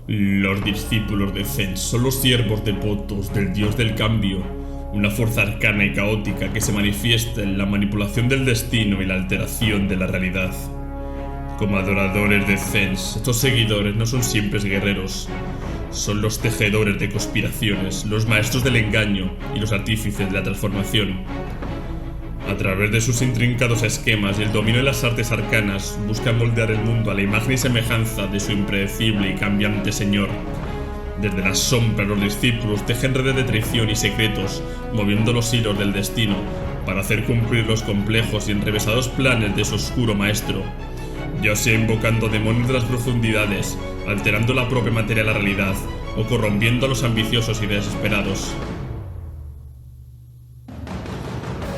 Los discípulos de Zen son los siervos devotos del dios del cambio, una fuerza arcana y caótica que se manifiesta en la manipulación del destino y la alteración de la realidad. Como adoradores de Zen, estos seguidores no son simples guerreros, son los tejedores de conspiraciones, los maestros del engaño y los artífices de la transformación. A través de sus intrincados esquemas y el dominio de las artes arcanas, buscan moldear el mundo a la imagen y semejanza de su impredecible y cambiante señor. Desde las sombras los discípulos tejen redes de traición y secretos, moviendo los hilos del destino para hacer cumplir los complejos y enrevesados planes de su oscuro maestro, ya sea invocando demonios de las profundidades, alterando la propia materia de la realidad o corrompiendo a los ambiciosos y desesperados.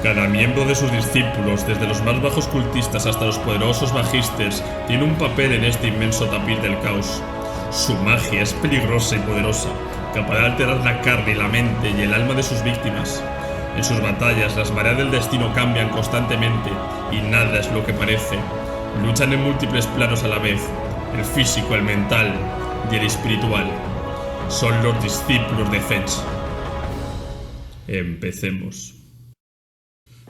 Cada miembro de sus discípulos, desde los más bajos cultistas hasta los poderosos magisters, tiene un papel en este inmenso tapiz del caos. Su magia es peligrosa y poderosa, capaz de alterar la carne, la mente y el alma de sus víctimas. En sus batallas, las mareas del destino cambian constantemente y nada es lo que parece. Luchan en múltiples planos a la vez, el físico, el mental y el espiritual. Son los discípulos de Zen. Empecemos.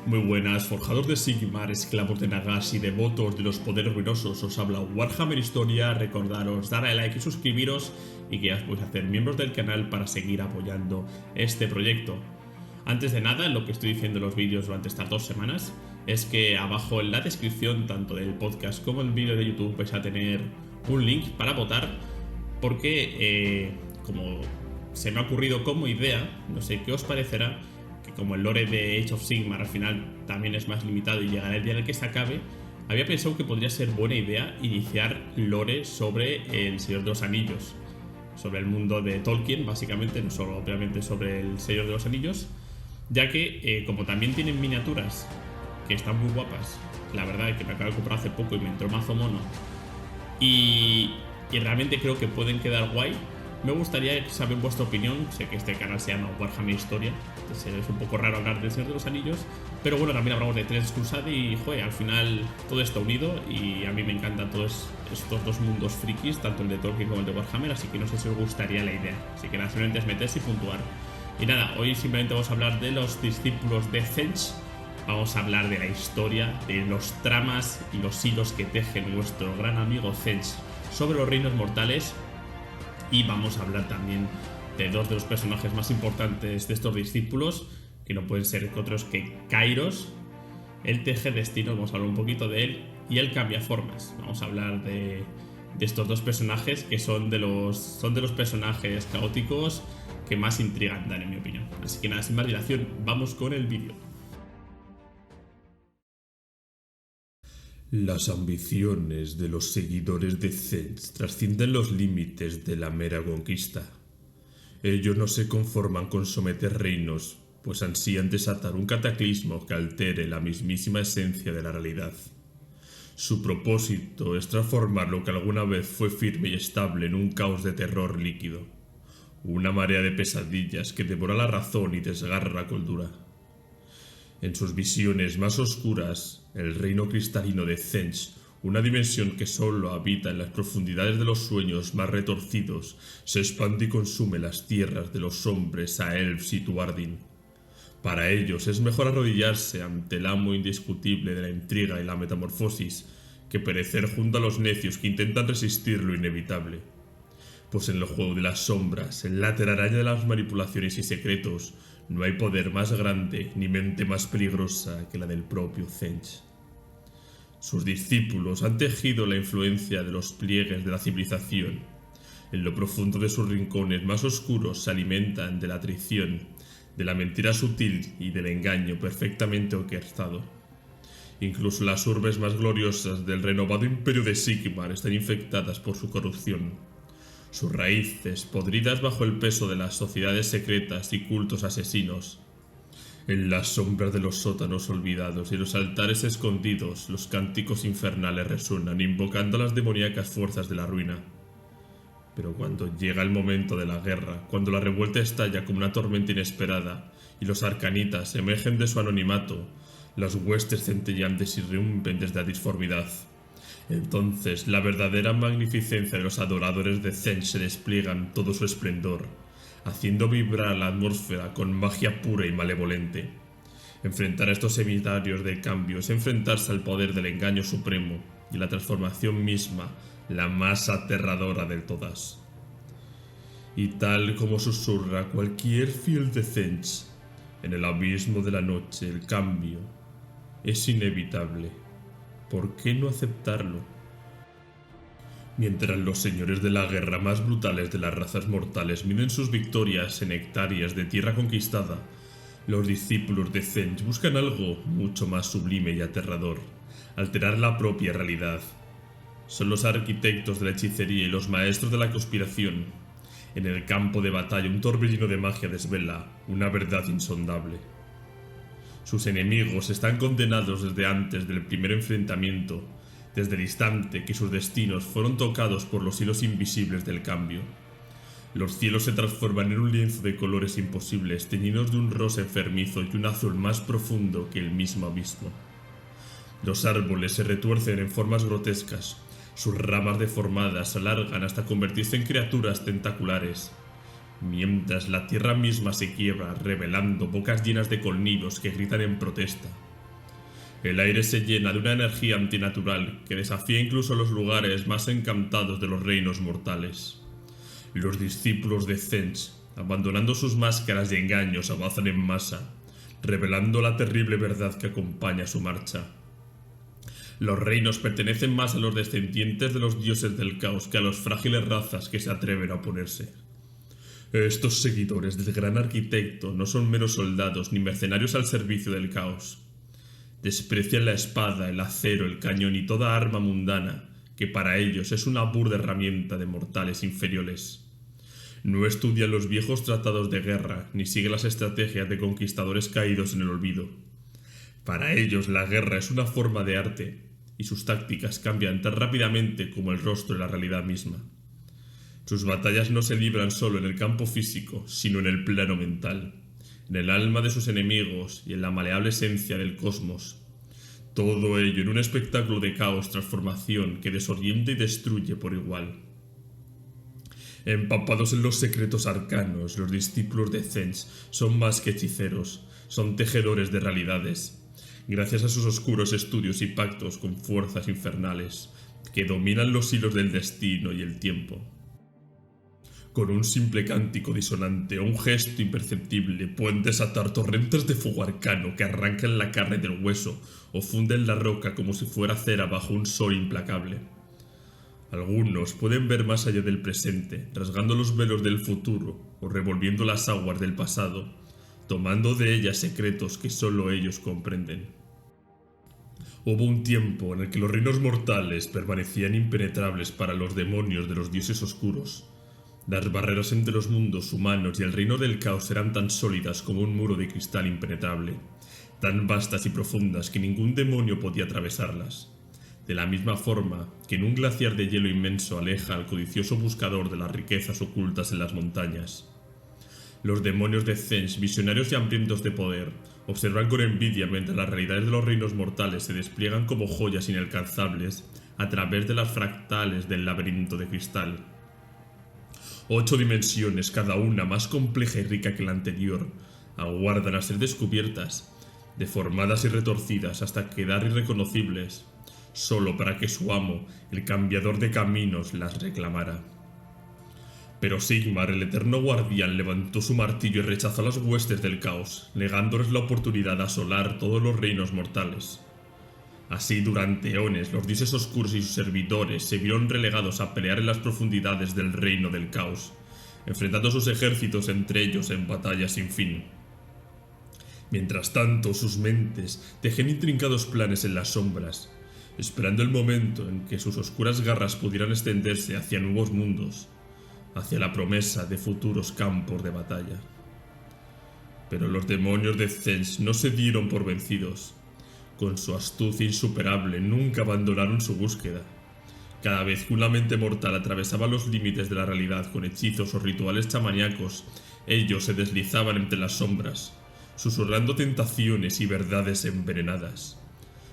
Muy buenas, forjadores de Sigmar, esclavos de Nagash y devotos de los poderes ruinosos. Os habla Warhammer Historia. Recordaros dar a like y suscribiros, y que ya os podéis hacer miembros del canal para seguir apoyando este proyecto. Antes de nada, lo que estoy diciendo en los vídeos durante estas 2 semanas es que abajo en la descripción, tanto del podcast como el vídeo de YouTube, vais a tener un link para votar, porque como se me ha ocurrido como idea, no sé qué os parecerá, que como el lore de Age of Sigmar al final también es más limitado y llegará el día en el que se acabe, había pensado que podría ser buena idea iniciar lore sobre el Señor de los Anillos, sobre el mundo de Tolkien, básicamente, no solo obviamente sobre el Señor de los Anillos, ya que como también tienen miniaturas que están muy guapas, la verdad es que me acabo de comprar hace poco y me entró mazo mono, y realmente creo que pueden quedar guay. Me gustaría saber vuestra opinión. Sé que este canal se llama Warhammer Historia, entonces es un poco raro hablar del Señor de los Anillos, pero bueno, también hablamos de Tres Crusade y joder, al final todo está unido y a mí me encantan todos estos dos mundos frikis, tanto el de Tolkien como el de Warhammer, así que no sé si os gustaría la idea. Así que nada, simplemente es meterse y puntuar. Y nada, hoy simplemente vamos a hablar de los discípulos de Zen. Vamos a hablar de la historia, de los tramas y los hilos que teje nuestro gran amigo Zen sobre los reinos mortales. Y vamos a hablar también de 2 de los personajes más importantes de estos discípulos, que no pueden ser otros que Kairos, el teje destinos, vamos a hablar un poquito de él, y el cambiaformas. Vamos a hablar de estos 2 personajes que son de los personajes caóticos que más intrigan dan, en mi opinión. Así que nada, sin más dilación, vamos con el vídeo. Las ambiciones de los seguidores de Zen trascienden los límites de la mera conquista. Ellos no se conforman con someter reinos, pues ansían desatar un cataclismo que altere la mismísima esencia de la realidad. Su propósito es transformar lo que alguna vez fue firme y estable en un caos de terror líquido, una marea de pesadillas que devora la razón y desgarra la cordura. En sus visiones más oscuras, el reino cristalino de Zen, una dimensión que solo habita en las profundidades de los sueños más retorcidos, se expande y consume las tierras de los hombres Aelfs y Tuardin. Para ellos es mejor arrodillarse ante el amo indiscutible de la intriga y la metamorfosis que perecer junto a los necios que intentan resistir lo inevitable. Pues en el juego de las sombras, en la telaraña de las manipulaciones y secretos, no hay poder más grande ni mente más peligrosa que la del propio Zen. Sus discípulos han tejido la influencia de los pliegues de la civilización. En lo profundo de sus rincones más oscuros se alimentan de la traición, de la mentira sutil y del engaño perfectamente orquestado. Incluso las urbes más gloriosas del renovado imperio de Sigmar están infectadas por su corrupción. Sus raíces, podridas bajo el peso de las sociedades secretas y cultos asesinos. En las sombras de los sótanos olvidados y los altares escondidos, los cánticos infernales resuenan, invocando las demoníacas fuerzas de la ruina. Pero cuando llega el momento de la guerra, cuando la revuelta estalla como una tormenta inesperada y los arcanitas emergen de su anonimato, las huestes centelleantes irrumpen desde la disformidad. Entonces la verdadera magnificencia de los adoradores de Zen se despliega en todo su esplendor, haciendo vibrar la atmósfera con magia pura y malevolente. Enfrentar a estos emisarios del cambio es enfrentarse al poder del engaño supremo y la transformación misma, la más aterradora de todas. Y tal como susurra cualquier fiel de Zen, en el abismo de la noche el cambio es inevitable. ¿Por qué no aceptarlo? Mientras los señores de la guerra más brutales de las razas mortales miden sus victorias en hectáreas de tierra conquistada, los discípulos de Zen buscan algo mucho más sublime y aterrador, alterar la propia realidad. Son los arquitectos de la hechicería y los maestros de la conspiración. En el campo de batalla un torbellino de magia desvela una verdad insondable. Sus enemigos están condenados desde antes del primer enfrentamiento, desde el instante que sus destinos fueron tocados por los hilos invisibles del cambio. Los cielos se transforman en un lienzo de colores imposibles, teñidos de un rosa enfermizo y un azul más profundo que el mismo abismo. Los árboles se retuercen en formas grotescas, sus ramas deformadas se alargan hasta convertirse en criaturas tentaculares, mientras la tierra misma se quiebra, revelando bocas llenas de colmillos que gritan en protesta. El aire se llena de una energía antinatural que desafía incluso los lugares más encantados de los reinos mortales. Los discípulos de Zen, abandonando sus máscaras y engaños, avanzan en masa, revelando la terrible verdad que acompaña su marcha. Los reinos pertenecen más a los descendientes de los dioses del caos que a las frágiles razas que se atreven a oponerse. Estos seguidores del gran arquitecto no son meros soldados ni mercenarios al servicio del caos. Desprecian la espada, el acero, el cañón y toda arma mundana, que para ellos es una burda herramienta de mortales inferiores. No estudian los viejos tratados de guerra, ni siguen las estrategias de conquistadores caídos en el olvido. Para ellos la guerra es una forma de arte, y sus tácticas cambian tan rápidamente como el rostro de la realidad misma. Sus batallas no se libran solo en el campo físico, sino en el plano mental, en el alma de sus enemigos y en la maleable esencia del cosmos. Todo ello en un espectáculo de caos, transformación que desorienta y destruye por igual. Empapados en los secretos arcanos, los discípulos de Zen son más que hechiceros, son tejedores de realidades. Gracias a sus oscuros estudios y pactos con fuerzas infernales que dominan los hilos del destino y el tiempo. Con un simple cántico disonante o un gesto imperceptible pueden desatar torrentes de fuego arcano que arrancan la carne del hueso o funden la roca como si fuera cera bajo un sol implacable. Algunos pueden ver más allá del presente, rasgando los velos del futuro o revolviendo las aguas del pasado, tomando de ellas secretos que solo ellos comprenden. Hubo un tiempo en el que los reinos mortales permanecían impenetrables para los demonios de los dioses oscuros. Las barreras entre los mundos humanos y el reino del caos eran tan sólidas como un muro de cristal impenetrable, tan vastas y profundas que ningún demonio podía atravesarlas. De la misma forma que en un glaciar de hielo inmenso aleja al codicioso buscador de las riquezas ocultas en las montañas. Los demonios de Zen, visionarios y hambrientos de poder, observan con envidia mientras las realidades de los reinos mortales se despliegan como joyas inalcanzables a través de las fractales del laberinto de cristal. 8 dimensiones, cada una más compleja y rica que la anterior, aguardan a ser descubiertas, deformadas y retorcidas hasta quedar irreconocibles, solo para que su amo, el cambiador de caminos, las reclamara. Pero Sigmar, el eterno guardián, levantó su martillo y rechazó las huestes del caos, negándoles la oportunidad de asolar todos los reinos mortales. Así, durante eones, los dioses oscuros y sus servidores se vieron relegados a pelear en las profundidades del reino del caos, enfrentando sus ejércitos entre ellos en batallas sin fin. Mientras tanto, sus mentes tejían intrincados planes en las sombras, esperando el momento en que sus oscuras garras pudieran extenderse hacia nuevos mundos, hacia la promesa de futuros campos de batalla. Pero los demonios de Zen no se dieron por vencidos. Con su astucia insuperable nunca abandonaron su búsqueda. Cada vez que una mente mortal atravesaba los límites de la realidad con hechizos o rituales chamaníacos, ellos se deslizaban entre las sombras, susurrando tentaciones y verdades envenenadas.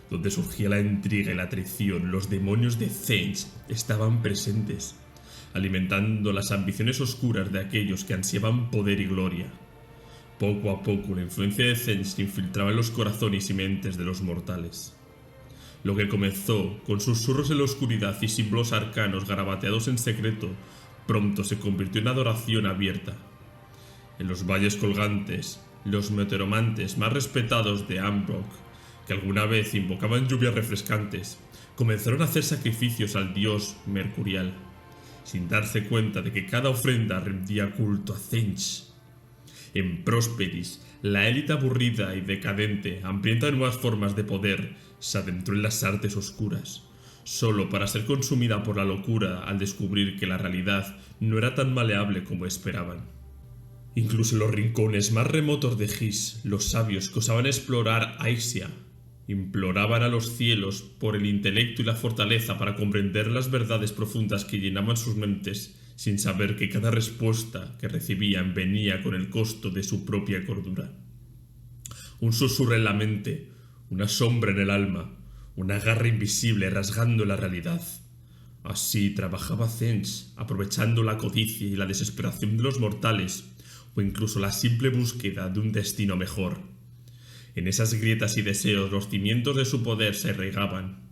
donde surgía la intriga y la traición, los demonios de Tzeentch estaban presentes, alimentando las ambiciones oscuras de aquellos que ansiaban poder y gloria. Poco a poco la influencia de Tzeentch se infiltraba en los corazones y mentes de los mortales. Lo que comenzó con susurros en la oscuridad y símbolos arcanos garabateados en secreto, pronto se convirtió en adoración abierta. En los valles colgantes, los meteoromantes más respetados de Ambrock, que alguna vez invocaban lluvias refrescantes, comenzaron a hacer sacrificios al dios mercurial, sin darse cuenta de que cada ofrenda rendía culto a Tzeentch. En Prosperis, la élite aburrida y decadente, hambrienta de nuevas formas de poder, se adentró en las artes oscuras, solo para ser consumida por la locura al descubrir que la realidad no era tan maleable como esperaban. Incluso en los rincones más remotos de Gis, los sabios que osaban explorar Aixia imploraban a los cielos por el intelecto y la fortaleza para comprender las verdades profundas que llenaban sus mentes, sin saber que cada respuesta que recibían venía con el costo de su propia cordura. Un susurro en la mente, una sombra en el alma, una garra invisible rasgando la realidad. Así trabajaba Tzeentch, aprovechando la codicia y la desesperación de los mortales, o incluso la simple búsqueda de un destino mejor. En esas grietas y deseos los cimientos de su poder se regaban.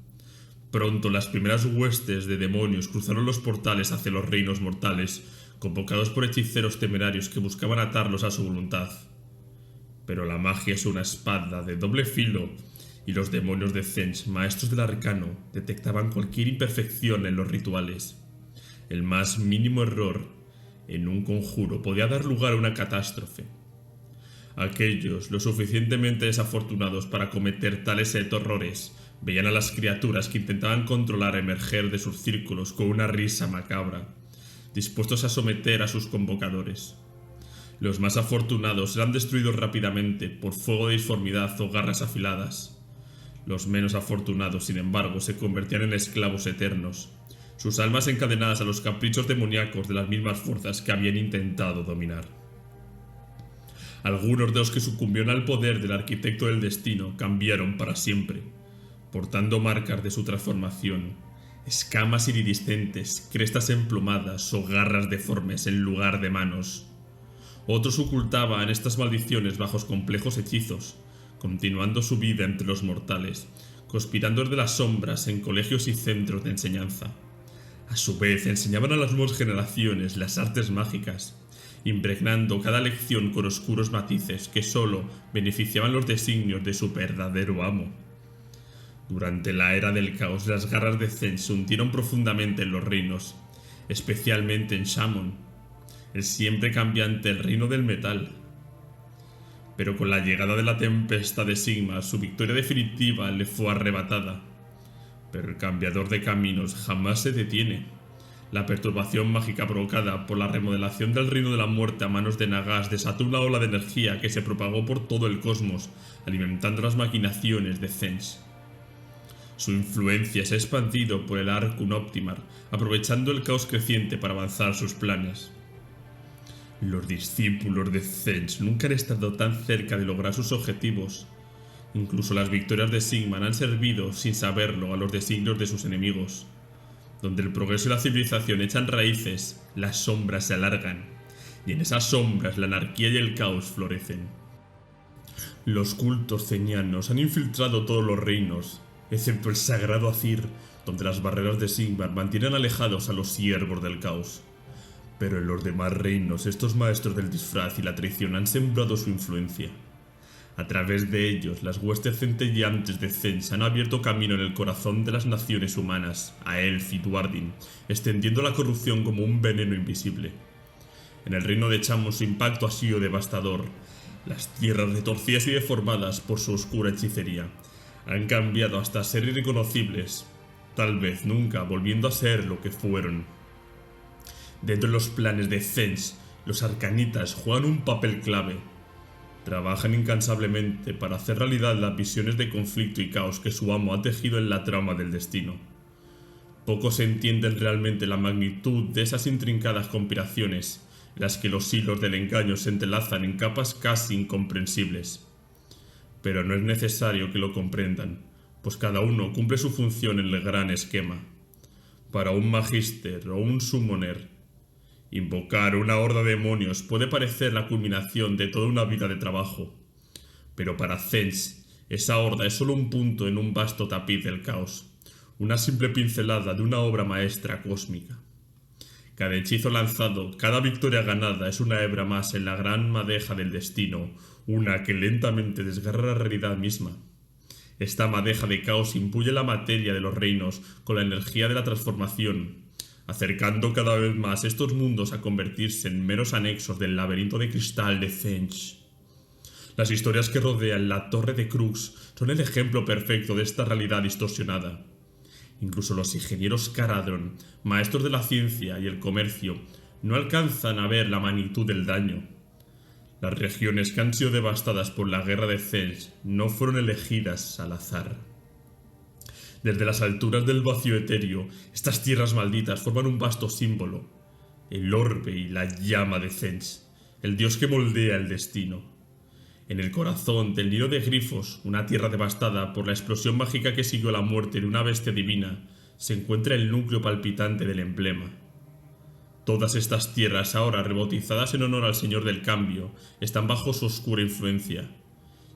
Pronto las primeras huestes de demonios cruzaron los portales hacia los reinos mortales, convocados por hechiceros temerarios que buscaban atarlos a su voluntad. Pero la magia es una espada de doble filo, y los demonios de Tzeentch, maestros del arcano, detectaban cualquier imperfección en los rituales. El más mínimo error en un conjuro podía dar lugar a una catástrofe. Aquellos, lo suficientemente desafortunados para cometer tales horrores, veían a las criaturas que intentaban controlar emerger de sus círculos con una risa macabra, dispuestos a someter a sus convocadores. Los más afortunados eran destruidos rápidamente por fuego de disformidad o garras afiladas. Los menos afortunados, sin embargo, se convertían en esclavos eternos, sus almas encadenadas a los caprichos demoníacos de las mismas fuerzas que habían intentado dominar. Algunos de los que sucumbieron al poder del arquitecto del destino cambiaron para siempre, portando marcas de su transformación, escamas iridiscentes, crestas emplumadas o garras deformes en lugar de manos. Otros ocultaban estas maldiciones bajo complejos hechizos, continuando su vida entre los mortales, conspirando desde las sombras en colegios y centros de enseñanza. A su vez enseñaban a las nuevas generaciones las artes mágicas, impregnando cada lección con oscuros matices que solo beneficiaban los designios de su verdadero amo. Durante la era del caos, las garras de Tzeentch se hundieron profundamente en los reinos, especialmente en Shamon, el siempre cambiante reino del metal. Pero con la llegada de la tempestad de Sigmar, su victoria definitiva le fue arrebatada. Pero el cambiador de caminos jamás se detiene. La perturbación mágica provocada por la remodelación del reino de la muerte a manos de Nagash desató una ola de energía que se propagó por todo el cosmos, alimentando las maquinaciones de Tzeentch. Su influencia se ha expandido por el Arkun Optimar, aprovechando el caos creciente para avanzar sus planes. Los discípulos de Tzeentch nunca han estado tan cerca de lograr sus objetivos. Incluso las victorias de Sigmar han servido, sin saberlo, a los designios de sus enemigos. Donde el progreso y la civilización echan raíces, las sombras se alargan, y en esas sombras la anarquía y el caos florecen. Los cultos zenianos han infiltrado todos los reinos, excepto el sagrado Azir, donde las barreras de Sigmar mantienen alejados a los siervos del caos. Pero en los demás reinos, estos maestros del disfraz y la traición han sembrado su influencia. A través de ellos, las huestes centelleantes de Tzeentch han abierto camino en el corazón de las naciones humanas, a Elf y Duardin, extendiendo la corrupción como un veneno invisible. En el reino de Shamon su impacto ha sido devastador. Las tierras retorcidas y deformadas por su oscura hechicería han cambiado hasta ser irreconocibles, tal vez nunca volviendo a ser lo que fueron. Dentro de los planes de Tzeentch, los arcanitas juegan un papel clave. Trabajan incansablemente para hacer realidad las visiones de conflicto y caos que su amo ha tejido en la trama del destino. Pocos entienden realmente la magnitud de esas intrincadas conspiraciones, en las que los hilos del engaño se entrelazan en capas casi incomprensibles. Pero no es necesario que lo comprendan, pues cada uno cumple su función en el gran esquema. Para un magister o un summoner, invocar una horda de demonios puede parecer la culminación de toda una vida de trabajo, pero para Tzeentch esa horda es solo un punto en un vasto tapiz del caos, una simple pincelada de una obra maestra cósmica. Cada hechizo lanzado, cada victoria ganada es una hebra más en la gran madeja del destino, una que lentamente desgarra la realidad misma. Esta madeja de caos imbuye la materia de los reinos con la energía de la transformación, acercando cada vez más estos mundos a convertirse en meros anexos del laberinto de cristal de Tzeentch. Las historias que rodean la Torre de Crux son el ejemplo perfecto de esta realidad distorsionada. Incluso los ingenieros Caradhran, maestros de la ciencia y el comercio, no alcanzan a ver la magnitud del daño. Las regiones que han sido devastadas por la guerra de Tzeentch no fueron elegidas al azar. Desde las alturas del vacío etéreo, estas tierras malditas forman un vasto símbolo, el orbe y la llama de Tzeentch, el dios que moldea el destino. En el corazón del Nilo de Grifos, una tierra devastada por la explosión mágica que siguió la muerte de una bestia divina, se encuentra el núcleo palpitante del emblema. Todas estas tierras, ahora rebautizadas en honor al Señor del Cambio, están bajo su oscura influencia.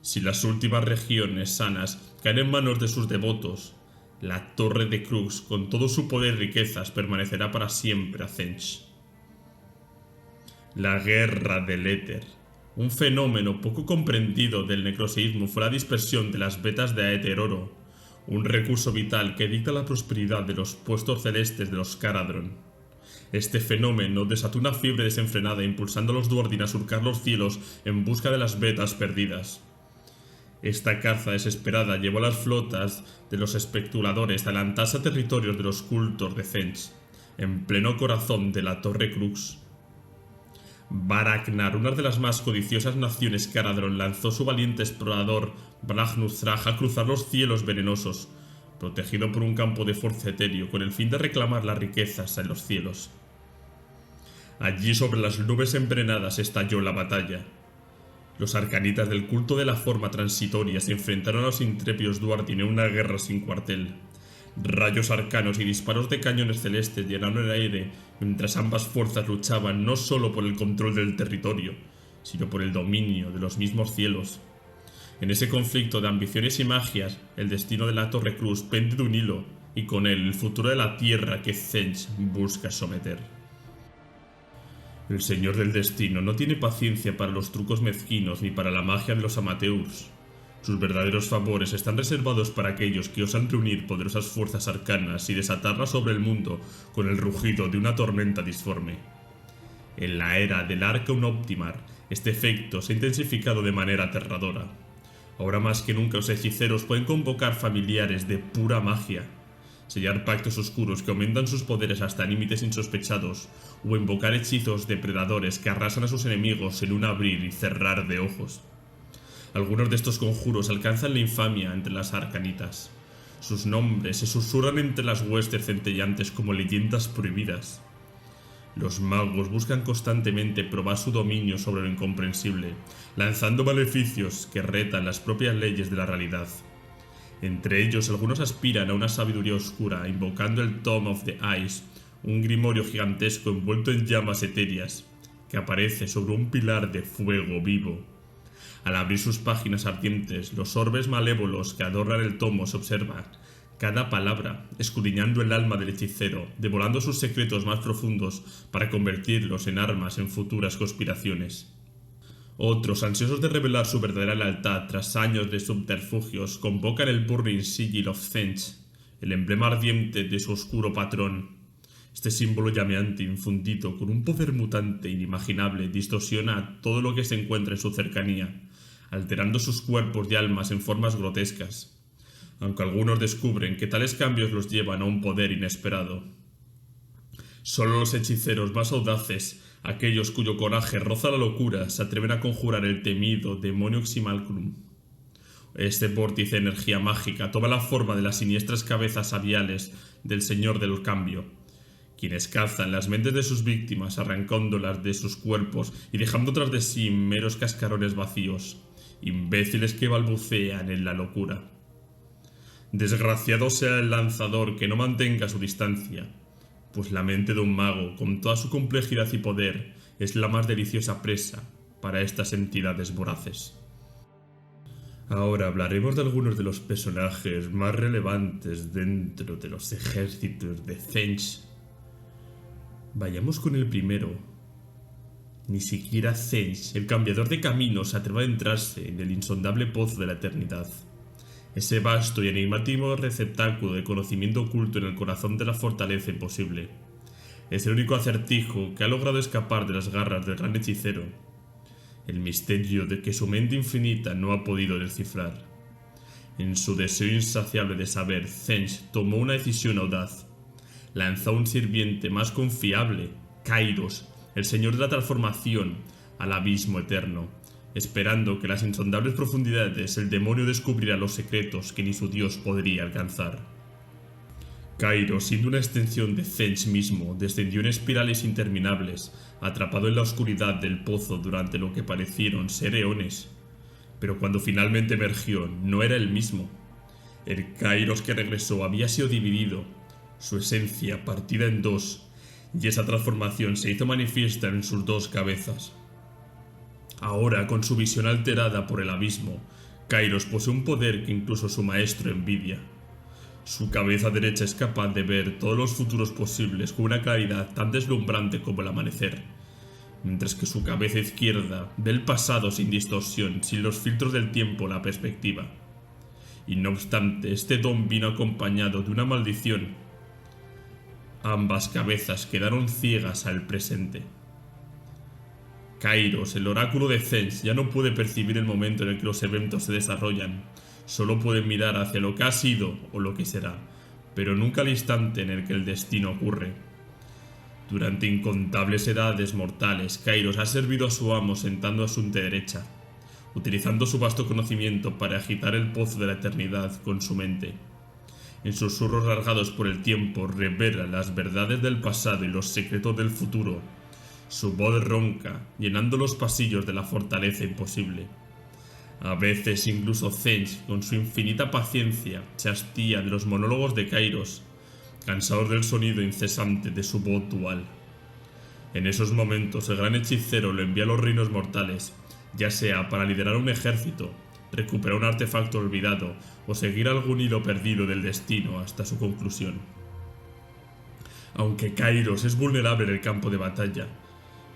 Si las últimas regiones sanas caen en manos de sus devotos, la Torre de Crux, con todo su poder y riquezas, permanecerá para siempre a Tzeentch. La Guerra del Éter. Un fenómeno poco comprendido del necroseísmo fue la dispersión de las vetas de Aether Oro, un recurso vital que dicta la prosperidad de los puestos celestes de los Caradhran. Este fenómeno desató una fiebre desenfrenada impulsando a los Duardin a surcar los cielos en busca de las vetas perdidas. Esta caza desesperada llevó a las flotas de los especuladores a adelantarse a territorios de los cultos de Tzeentch, en pleno corazón de la Torre Crux. Baraknar, una de las más codiciosas naciones Caradhran, lanzó su valiente explorador Brag-Nuthraj a cruzar los cielos venenosos, protegido por un campo de fuerza etéreo, con el fin de reclamar las riquezas en los cielos. Allí, sobre las nubes envenenadas, estalló la batalla. Los arcanitas del culto de la forma transitoria se enfrentaron a los intrépidos Duardin en una guerra sin cuartel. Rayos arcanos y disparos de cañones celestes llenaron el aire mientras ambas fuerzas luchaban no solo por el control del territorio, sino por el dominio de los mismos cielos. En ese conflicto de ambiciones y magias, el destino de la Torre Crux pende de un hilo, y con él el futuro de la tierra que Tzeentch busca someter. El Señor del Destino no tiene paciencia para los trucos mezquinos ni para la magia de los amateurs. Sus verdaderos favores están reservados para aquellos que osan reunir poderosas fuerzas arcanas y desatarlas sobre el mundo con el rugido de una tormenta disforme. En la era del Arcaum Optimar, este efecto se ha intensificado de manera aterradora. Ahora más que nunca los hechiceros pueden convocar familiares de pura magia, sellar pactos oscuros que aumentan sus poderes hasta límites insospechados, o invocar hechizos depredadores que arrasan a sus enemigos en un abrir y cerrar de ojos. Algunos de estos conjuros alcanzan la infamia entre las arcanitas. Sus nombres se susurran entre las huestes centellantes como leyendas prohibidas. Los magos buscan constantemente probar su dominio sobre lo incomprensible, lanzando maleficios que retan las propias leyes de la realidad. Entre ellos, algunos aspiran a una sabiduría oscura, invocando el Tome of the Ice, un grimorio gigantesco envuelto en llamas etéreas, que aparece sobre un pilar de fuego vivo. Al abrir sus páginas ardientes, los orbes malévolos que adornan el tomo se observan cada palabra, escudriñando el alma del hechicero, devorando sus secretos más profundos para convertirlos en armas en futuras conspiraciones. Otros, ansiosos de revelar su verdadera lealtad tras años de subterfugios, convocan el Burning Sigil of Tzeentch, el emblema ardiente de su oscuro patrón. Este símbolo llameante, infundido con un poder mutante inimaginable, distorsiona todo lo que se encuentra en su cercanía, alterando sus cuerpos y almas en formas grotescas, aunque algunos descubren que tales cambios los llevan a un poder inesperado. Solo los hechiceros más audaces, aquellos cuyo coraje roza la locura, se atreven a conjurar el temido demonio Ximalcrum. Este vórtice de energía mágica toma la forma de las siniestras cabezas aviales del Señor del Cambio, quienes cazan las mentes de sus víctimas arrancándolas de sus cuerpos y dejando tras de sí meros cascarones vacíos, imbéciles que balbucean en la locura. Desgraciado sea el lanzador que no mantenga su distancia, pues la mente de un mago, con toda su complejidad y poder, es la más deliciosa presa para estas entidades voraces. Ahora hablaremos de algunos de los personajes más relevantes dentro de los ejércitos de Tzeentch. Vayamos con el primero. Ni siquiera Tzeentch, el cambiador de caminos, se atreve a adentrarse en el insondable pozo de la eternidad. Ese vasto y enigmático receptáculo de conocimiento oculto en el corazón de la fortaleza imposible. Es el único acertijo que ha logrado escapar de las garras del gran hechicero. El misterio de que su mente infinita no ha podido descifrar. En su deseo insaciable de saber, Tzeentch tomó una decisión audaz. Lanzó a un sirviente más confiable, Kairos, el señor de la transformación, al abismo eterno, esperando que en las insondables profundidades el demonio descubriera los secretos que ni su dios podría alcanzar. Kairos, siendo una extensión de Tzeentch mismo, descendió en espirales interminables, atrapado en la oscuridad del pozo durante lo que parecieron ser eones. Pero cuando finalmente emergió, no era el mismo. El Kairos que regresó había sido dividido, su esencia partida en dos, y esa transformación se hizo manifiesta en sus dos cabezas. Ahora, con su visión alterada por el abismo, Kairos posee un poder que incluso su maestro envidia. Su cabeza derecha es capaz de ver todos los futuros posibles con una claridad tan deslumbrante como el amanecer, mientras que su cabeza izquierda ve el pasado sin distorsión, sin los filtros del tiempo o la perspectiva. Y no obstante, este don vino acompañado de una maldición. Ambas cabezas quedaron ciegas al presente. Kairos, el oráculo de Tzeentch, ya no puede percibir el momento en el que los eventos se desarrollan. Solo puede mirar hacia lo que ha sido o lo que será, pero nunca al instante en el que el destino ocurre. Durante incontables edades mortales, Kairos ha servido a su amo sentando a su derecha, utilizando su vasto conocimiento para agitar el pozo de la eternidad con su mente. En susurros largados por el tiempo revela las verdades del pasado y los secretos del futuro. Su voz ronca, llenando los pasillos de la fortaleza imposible. A veces incluso Tzeentch, con su infinita paciencia, se hastía de los monólogos de Kairos, cansados del sonido incesante de su voz dual. En esos momentos el gran hechicero lo envía a los reinos mortales, ya sea para liderar un ejército, recuperar un artefacto olvidado o seguir algún hilo perdido del destino hasta su conclusión. Aunque Kairos es vulnerable en el campo de batalla,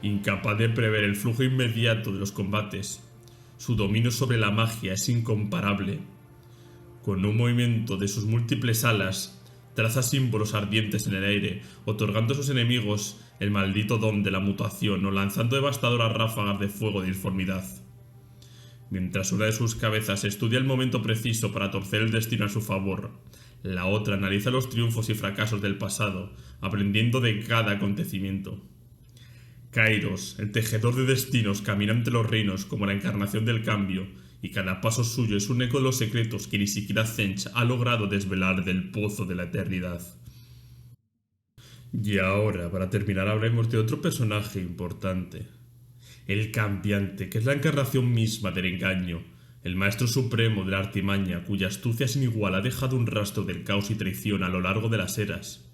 incapaz de prever el flujo inmediato de los combates, su dominio sobre la magia es incomparable. Con un movimiento de sus múltiples alas, traza símbolos ardientes en el aire, otorgando a sus enemigos el maldito don de la mutación o lanzando devastadoras ráfagas de fuego de disformidad. Mientras una de sus cabezas estudia el momento preciso para torcer el destino a su favor, la otra analiza los triunfos y fracasos del pasado, aprendiendo de cada acontecimiento. Kairos, el tejedor de destinos, camina ante los reinos como la encarnación del cambio, y cada paso suyo es un eco de los secretos que ni siquiera Tzeentch ha logrado desvelar del pozo de la eternidad. Y ahora, para terminar, hablaremos de otro personaje importante. El Cambiante, que es la encarnación misma del engaño, el maestro supremo de la artimaña, cuya astucia sin igual ha dejado un rastro del caos y traición a lo largo de las eras.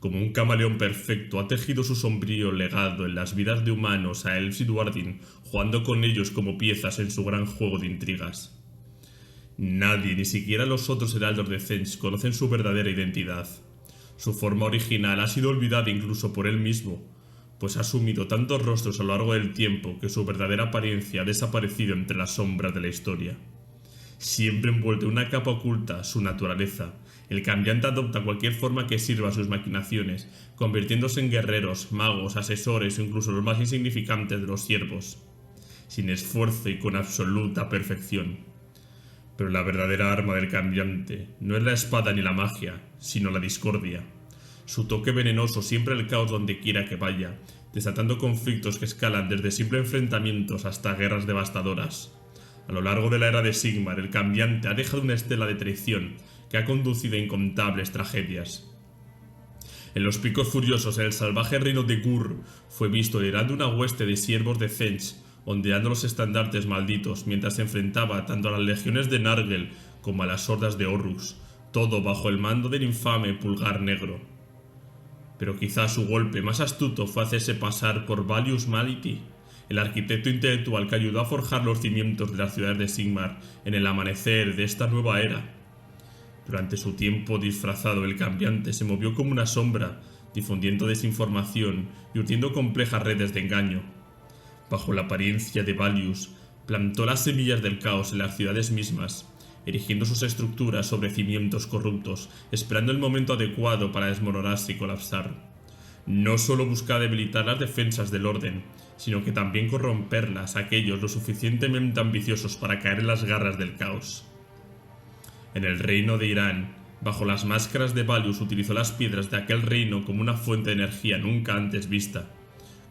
Como un camaleón perfecto, ha tejido su sombrío legado en las vidas de humanos a Elves y Duardin, jugando con ellos como piezas en su gran juego de intrigas. Nadie, ni siquiera los otros heraldos de Tzeentch, conocen su verdadera identidad. Su forma original ha sido olvidada incluso por él mismo, pues ha asumido tantos rostros a lo largo del tiempo que su verdadera apariencia ha desaparecido entre las sombras de la historia. Siempre envuelto en una capa oculta, su naturaleza, el Cambiante adopta cualquier forma que sirva a sus maquinaciones, convirtiéndose en guerreros, magos, asesores o incluso los más insignificantes de los siervos, sin esfuerzo y con absoluta perfección. Pero la verdadera arma del Cambiante no es la espada ni la magia, sino la discordia. Su toque venenoso siembra el caos donde quiera que vaya, desatando conflictos que escalan desde simples enfrentamientos hasta guerras devastadoras. A lo largo de la era de Sigmar, el Cambiante ha dejado una estela de traición que ha conducido a incontables tragedias. En los picos furiosos, en el salvaje reino de Gur, fue visto liderando una hueste de siervos de Tzeentch, ondeando los estandartes malditos mientras se enfrentaba tanto a las legiones de Nargel como a las hordas de Horus, todo bajo el mando del infame Pulgar Negro. Pero quizá su golpe más astuto fue hacerse pasar por Valius Mality, el arquitecto intelectual que ayudó a forjar los cimientos de las ciudades de Sigmar en el amanecer de esta nueva era. Durante su tiempo disfrazado, el cambiante se movió como una sombra, difundiendo desinformación y urdiendo complejas redes de engaño. Bajo la apariencia de Valius, plantó las semillas del caos en las ciudades mismas, erigiendo sus estructuras sobre cimientos corruptos, esperando el momento adecuado para desmoronarse y colapsar. No solo buscaba debilitar las defensas del orden, sino que también corromperlas a aquellos lo suficientemente ambiciosos para caer en las garras del caos. En el reino de Irán, bajo las máscaras de Valius, utilizó las piedras de aquel reino como una fuente de energía nunca antes vista,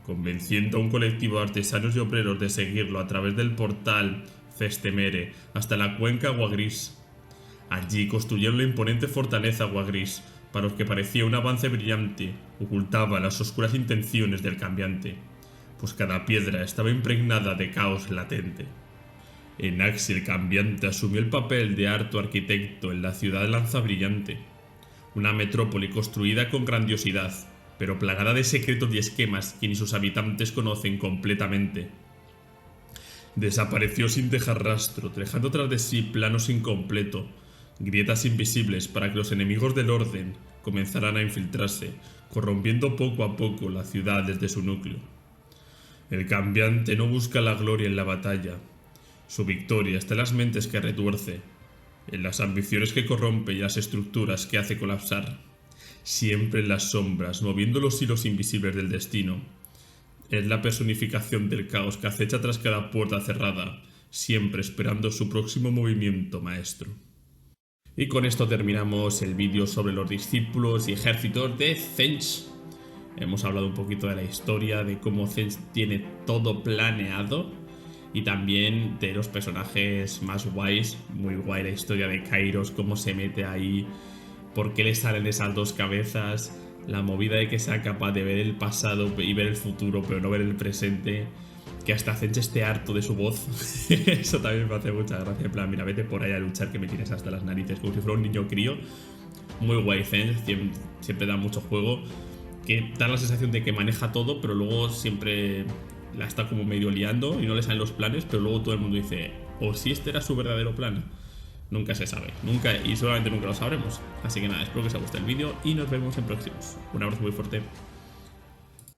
convenciendo a un colectivo de artesanos y obreros de seguirlo a través del portal Festemere hasta la cuenca Agua Gris. Allí construyeron la imponente fortaleza Agua Gris, para los que parecía un avance brillante, ocultaba las oscuras intenciones del cambiante, pues cada piedra estaba impregnada de caos latente. Enaxi el cambiante asumió el papel de harto arquitecto en la ciudad de Lanzabrillante, una metrópoli construida con grandiosidad, pero plagada de secretos y esquemas que ni sus habitantes conocen completamente. Desapareció sin dejar rastro, dejando tras de sí planos incompletos, grietas invisibles para que los enemigos del orden comenzaran a infiltrarse, corrompiendo poco a poco la ciudad desde su núcleo. El cambiante no busca la gloria en la batalla. Su victoria está en las mentes que retuerce, en las ambiciones que corrompe y las estructuras que hace colapsar. Siempre en las sombras, moviendo los hilos invisibles del destino. Es la personificación del caos que acecha tras cada puerta cerrada, siempre esperando su próximo movimiento maestro. Y con esto terminamos el vídeo sobre los discípulos y ejércitos de Tzeentch. Hemos hablado un poquito de la historia, de cómo Tzeentch tiene todo planeado y también de los personajes más guays. Muy guay la historia de Kairos, cómo se mete ahí, por qué le salen esas dos cabezas, la movida de que sea capaz de ver el pasado y ver el futuro pero no ver el presente, que hasta Tzeentch esté harto de su voz. Eso también me hace mucha gracia. En plan, mira, vete por ahí a luchar que me tienes hasta las narices, como si fuera un niño crío. Muy guay Tzeentch, siempre da mucho juego, que da la sensación de que maneja todo, pero luego siempre la está como medio liando y no le salen los planes, pero luego todo el mundo dice, o si este era su verdadero plan. Nunca se sabe, nunca, y seguramente nunca lo sabremos. Así que nada, espero que os haya gustado el vídeo y nos vemos en próximos. Un abrazo muy fuerte.